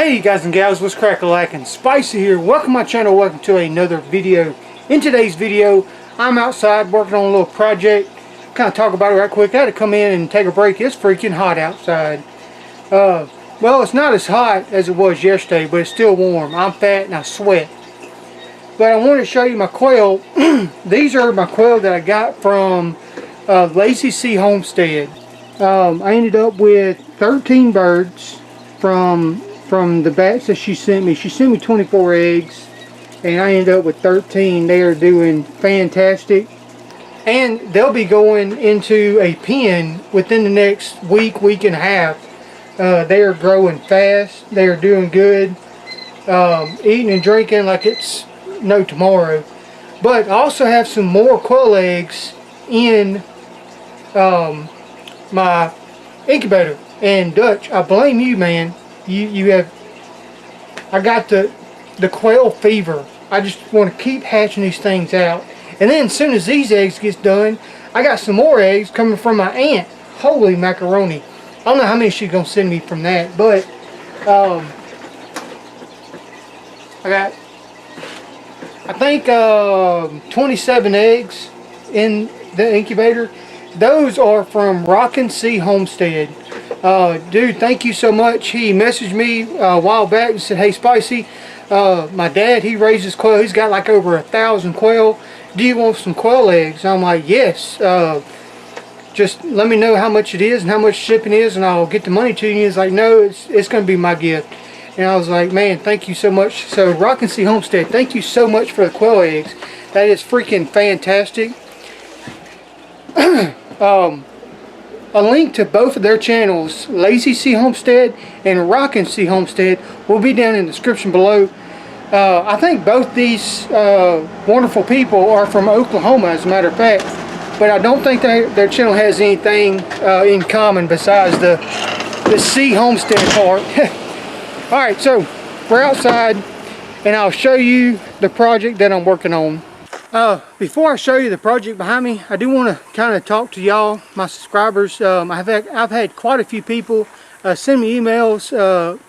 Hey guys and gals, what's crack-a-lackin'? Spicy here. Welcome to my channel. Welcome to another video. In today's video, I'm outside working on a little project. Kind of talk about it right quick. I had to come in and take a break. It's freaking hot outside. Well, it's not as hot as it was yesterday, but it's still warm. I'm fat and I sweat. But I want to show you my quail. These are my quail that I got from C Homestead. I ended up with 13 birds from the batch that she sent me. She sent me 24 eggs and I ended up with 13. They are doing fantastic, and they'll be going into a pen within the next week and a half. They are growing fast. They are doing good, eating and drinking like it's no tomorrow. But I also have some more quail eggs in my incubator. And Dutch, I blame you, man. I got the quail fever. I just want to keep hatching these things out. And then as soon as these eggs get done, I got some more eggs coming from my aunt. Holy macaroni. I don't know how many she's going to send me from that, but I think 27 eggs in the incubator. Those are from C Homestead. Dude, thank you so much. He messaged me a while back and said, hey Spicy, my dad, he raises quail. He's got like over 1,000 quail. Do you want some quail eggs? I'm like, yes. Just let me know how much it is and how much shipping is, and I'll get the money to you. He's like, no, it's going to be my gift. And I was like, man, thank you so much. So C Homestead, thank you so much for the quail eggs. That is freaking fantastic. A link to both of their channels, Lazy C Homestead and Rockin' C Homestead, will be down in the description below. I think both these wonderful people are from Oklahoma, as a matter of fact, but I don't think their channel has anything in common besides the C Homestead part. Alright, so we're outside and I'll show you the project that I'm working on. Before I show you the project behind me, I do want to kind of talk to y'all, my subscribers. I've had quite a few people send me emails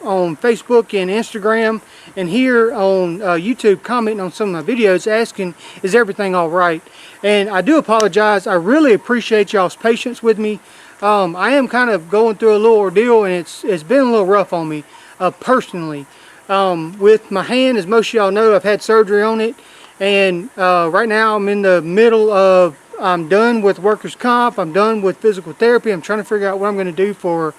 on Facebook and Instagram and here on YouTube, commenting on some of my videos asking, is everything alright? And I do apologize. I really appreciate y'all's patience with me. I am kind of going through a little ordeal, and it's been a little rough on me personally. With my hand, as most of y'all know, I've had surgery on it. And right now I'm in the middle of, I'm done with workers' comp, I'm done with physical therapy. I'm trying to figure out what I'm going to do for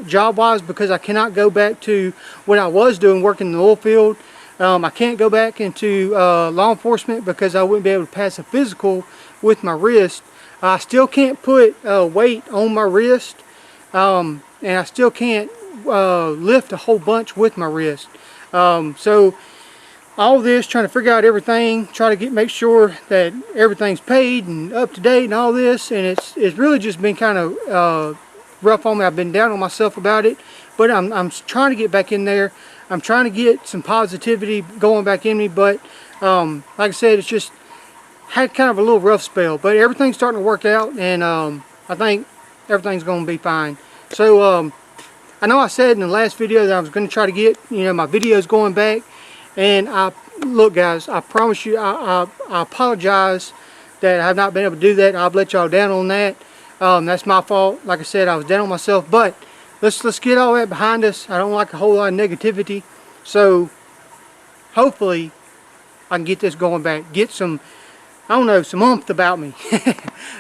job-wise, because I cannot go back to what I was doing, working in the oil field. I can't go back into law enforcement because I wouldn't be able to pass a physical with my wrist. I still can't put weight on my wrist, and I still can't lift a whole bunch with my wrist. So all this, trying to figure out everything, try to make sure that everything's paid and up to date and all this, and it's really just been kind of rough on me. I've been down on myself about it, but I'm trying to get back in there. I'm trying to get some positivity going back in me, but like I said, it's just had kind of a little rough spell, but everything's starting to work out, and I think everything's going to be fine. So I know I said in the last video that I was going to try to get, my videos going back. And look guys, I promise you, I apologize that I have not been able to do that. I've let y'all down on that. That's my fault. Like I said, I was down on myself, but let's get all that behind us. I don't like a whole lot of negativity, so hopefully I can get this going back, get some, I don't know, some oomph about me.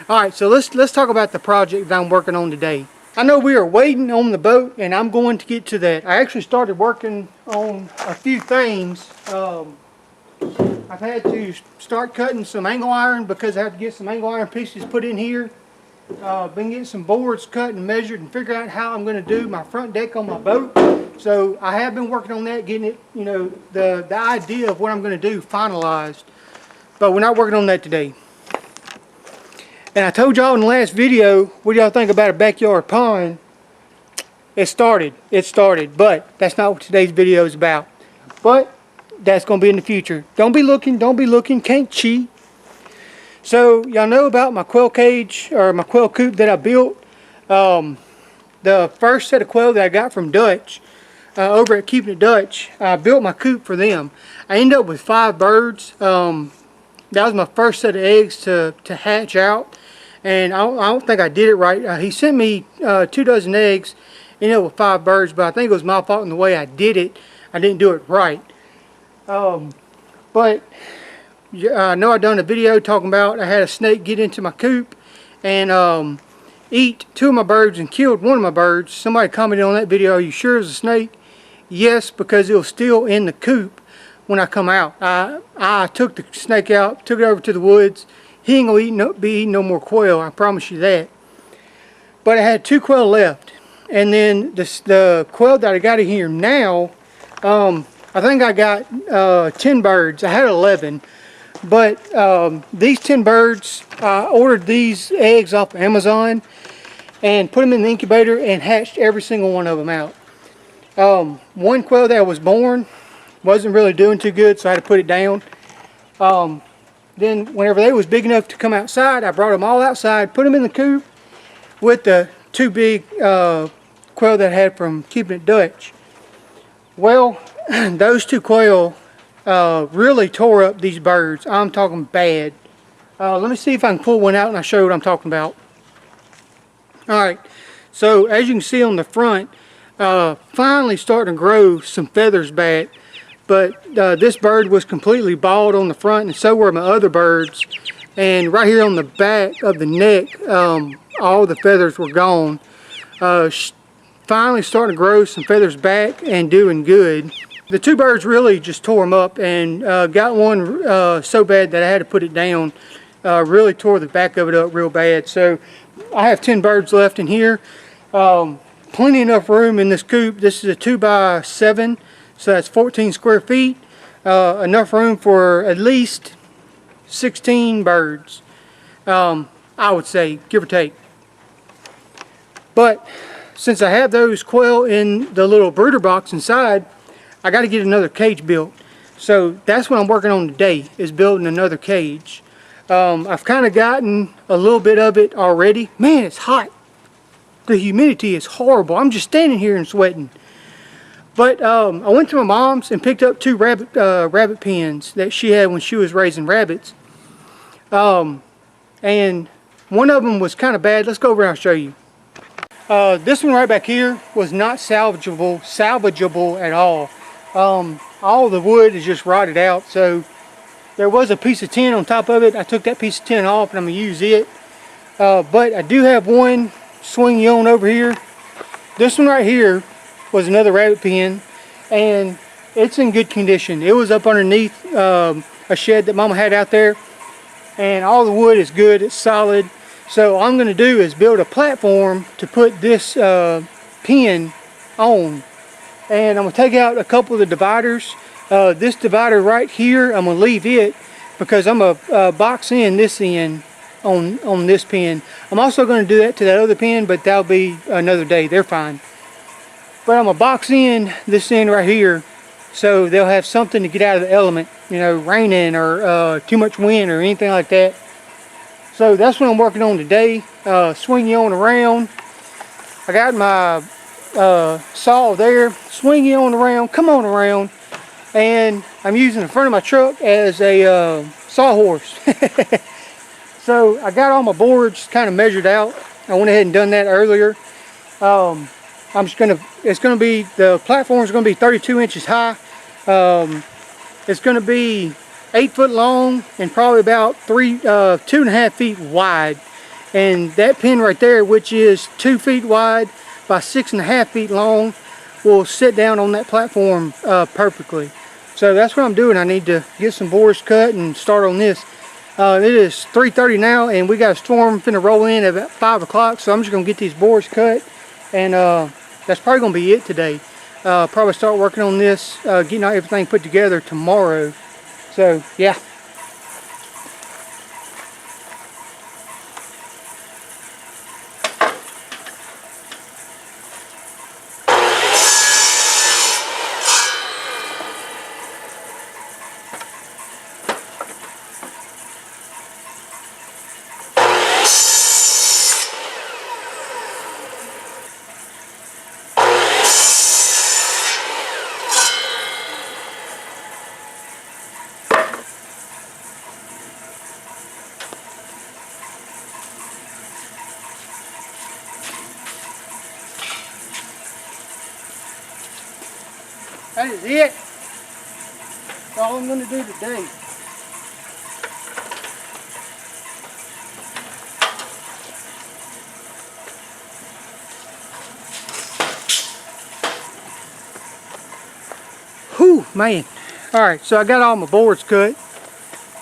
Alright, so let's talk about the project that I'm working on today. I know we are waiting on the boat, and I'm going to get to that. I actually started working on a few things. I've had to start cutting some angle iron because I have to get some angle iron pieces put in here. Been getting some boards cut and measured and figure out how I'm going to do my front deck on my boat. So I have been working on that, getting it, the idea of what I'm going to do finalized. But we're not working on that today. And I told y'all in the last video, what do y'all think about a backyard pond? It started, but that's not what today's video is about. But that's going to be in the future. Don't be looking, can't cheat. So y'all know about my quail cage, or my quail coop that I built. The first set of quail that I got from Dutch, over at Keeping It Dutch. I built my coop for them. I ended up with 5 birds. That was my first set of eggs to hatch out, and I don't think I did it right. He sent me 2 dozen eggs, ended up with 5 birds, but I think it was my fault in the way I did it. I didn't do it right. But I know I done a video talking about I had a snake get into my coop and eat 2 of my birds and killed 1 of my birds. Somebody commented on that video, "Are you sure it was a snake?" Yes, because it was still in the coop when I come out. I took the snake out, took it over to the woods. He ain't gonna be eating no more quail, I promise you that. But I had 2 quail left, and then the quail that I got in here now, I think I got 10 birds. I had 11, but these 10 birds, I ordered these eggs off Amazon and put them in the incubator and hatched every single one of them out. 1 quail that was born wasn't really doing too good, so I had to put it down. Then whenever they was big enough to come outside, I brought them all outside, put them in the coop with the 2 big quail that I had from Keeping It Dutch. Well, those 2 quail really tore up these birds. I'm talking bad. Let me see if I can pull one out and I'll show you what I'm talking about. Alright, so as you can see on the front, finally starting to grow some feathers back. But this bird was completely bald on the front, and so were my other birds. And right here on the back of the neck, all the feathers were gone. Finally starting to grow some feathers back and doing good. The 2 birds really just tore them up, and got one so bad that I had to put it down. Really tore the back of it up real bad. So I have 10 birds left in here. Plenty enough room in this coop. This is a 2x7. So that's 14 square feet, enough room for at least 16 birds, I would say, give or take. But since I have those quail in the little brooder box inside, I got to get another cage built. So that's what I'm working on today, is building another cage. I've kind of gotten a little bit of it already. Man, it's hot. The humidity is horrible. I'm just standing here and sweating. But I went to my mom's and picked up 2 rabbit pens that she had when she was raising rabbits. And one of them was kind of bad. Let's go over and I'll show you. This one right back here was not salvageable at all. All the wood is just rotted out. So there was a piece of tin on top of it. I took that piece of tin off and I'm going to use it. But I do have one swing on over here. This one right here was another rabbit pen, and it's in good condition. It was up underneath a shed that Mama had out there, and all the wood is good, it's solid. So all I'm going to do is build a platform to put this pen on, and I'm going to take out a couple of the dividers. This divider right here, I'm going to leave it because I'm going to box in this end on this pen. I'm also going to do that to that other pen, but that'll be another day. They're fine. But I'm going to box in this end right here so they'll have something to get out of the element, you know, raining or too much wind or anything like that. So that's what I'm working on today. Swing you on around. I got my saw there. Swing you on around. Come on around. And I'm using the front of my truck as a sawhorse. So I got all my boards kind of measured out. I went ahead and done that earlier. The platform is going to be 32 inches high. It's going to be 8 foot long and probably about 2.5 feet wide. And that pin right there, which is 2 feet wide by 6.5 feet long, will sit down on that platform perfectly. So that's what I'm doing. I need to get some boards cut and start on this. It is 3:30 now, and we got a storm finna roll in at about 5 o'clock. So I'm just going to get these boards cut, and that's probably going to be it today. Probably start working on this, getting everything put together tomorrow. So yeah. That is it. That's all I'm going to do today. Whew, man. Alright, so I got all my boards cut.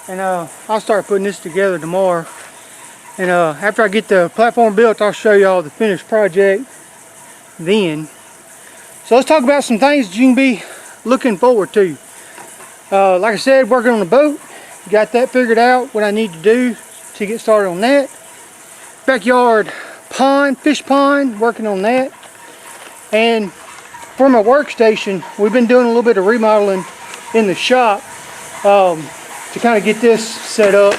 And I'll start putting this together tomorrow. And after I get the platform built, I'll show you all the finished project then. So let's talk about some things that you can be looking forward to. Like I said, working on the boat. Got that figured out, what I need to do to get started on that. Backyard pond, fish pond, working on that. And for my workstation, we've been doing a little bit of remodeling in the shop to kind of get this set up.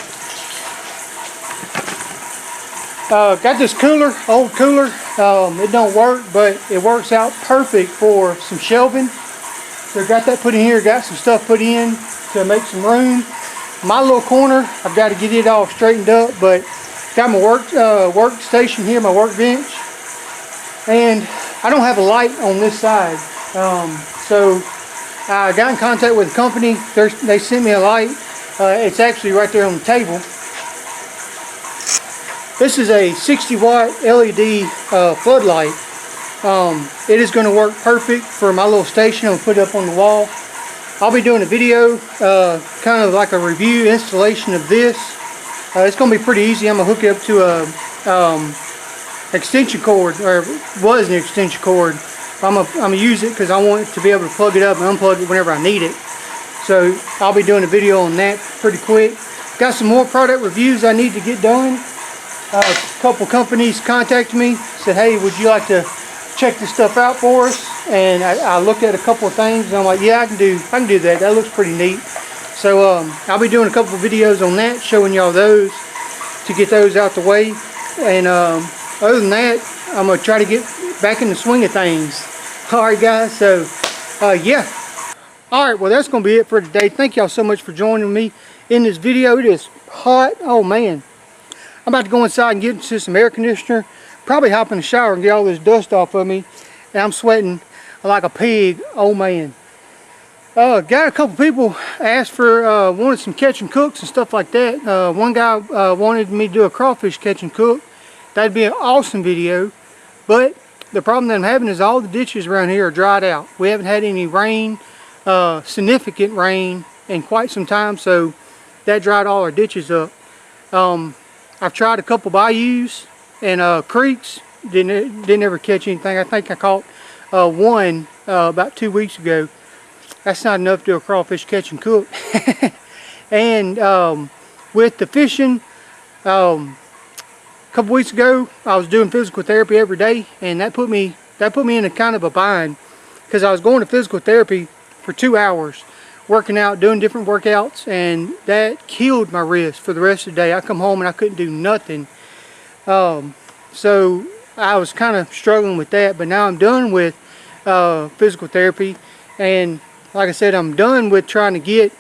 Got this cooler, old cooler. It don't work, but it works out perfect for some shelving. So got that put in here, got some stuff put in to make some room. My little corner, I've got to get it all straightened up, but got my workstation here, my workbench. And I don't have a light on this side. So I got in contact with the company. They sent me a light. It's actually right there on the table. This is a 60 watt LED floodlight. It is going to work perfect for my little station. I'm going to put it up on the wall. I'll be doing a video, kind of like a review installation of this. It's going to be pretty easy. I'm going to hook it up to a extension cord, or was an extension cord. I'm gonna use it because I want to be able to plug it up and unplug it whenever I need it. So I'll be doing a video on that pretty quick. Got some more product reviews I need to get done. A couple companies contacted me, said, hey, would you like to check this stuff out for us? And I looked at a couple of things and I'm like, yeah, I can do that. That looks pretty neat. So I'll be doing a couple of videos on that, showing y'all those to get those out the way. And other than that, I'm going to try to get back in the swing of things. Alright guys, so yeah. Alright, well that's going to be it for today. Thank y'all so much for joining me in this video. It is hot. Oh man. I'm about to go inside and get into some air conditioner. Probably hop in the shower and get all this dust off of me. And I'm sweating like a pig. Oh man. Got a couple people asked for, wanted some catch and cooks and stuff like that. One guy wanted me to do a crawfish catch and cook. That'd be an awesome video. But the problem that I'm having is all the ditches around here are dried out. We haven't had any rain, significant rain, in quite some time, so that dried all our ditches up. I've tried a couple bayous and creeks, didn't ever catch anything. I think I caught one about 2 weeks ago. That's not enough to do a crawfish catch and cook. And with the fishing, a couple weeks ago I was doing physical therapy every day, and that put me in a kind of a bind, because I was going to physical therapy for 2 hours working out, doing different workouts, and that killed my wrist for the rest of the day. I come home and I couldn't do nothing. So I was kind of struggling with that, but now I'm done with physical therapy, and like I said, I'm done with trying to get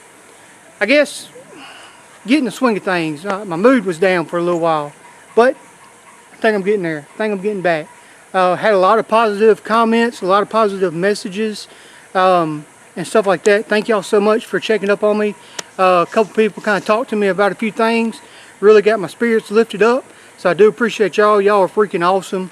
in the swing of things. My mood was down for a little while, but I think I'm getting there. I think I'm getting back. Had a lot of positive comments, a lot of positive messages, and stuff like that. Thank y'all so much for checking up on me. A couple people kind of talked to me about a few things. Really got my spirits lifted up. So I do appreciate y'all. Y'all are freaking awesome.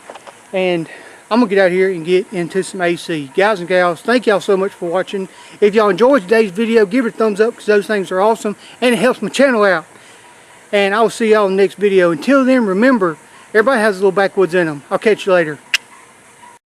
And I'm going to get out of here and get into some AC. Guys and gals, thank y'all so much for watching. If y'all enjoyed today's video, give it a thumbs up, because those things are awesome. And it helps my channel out. And I will see y'all in the next video. Until then, remember, everybody has a little backwoods in them. I'll catch you later.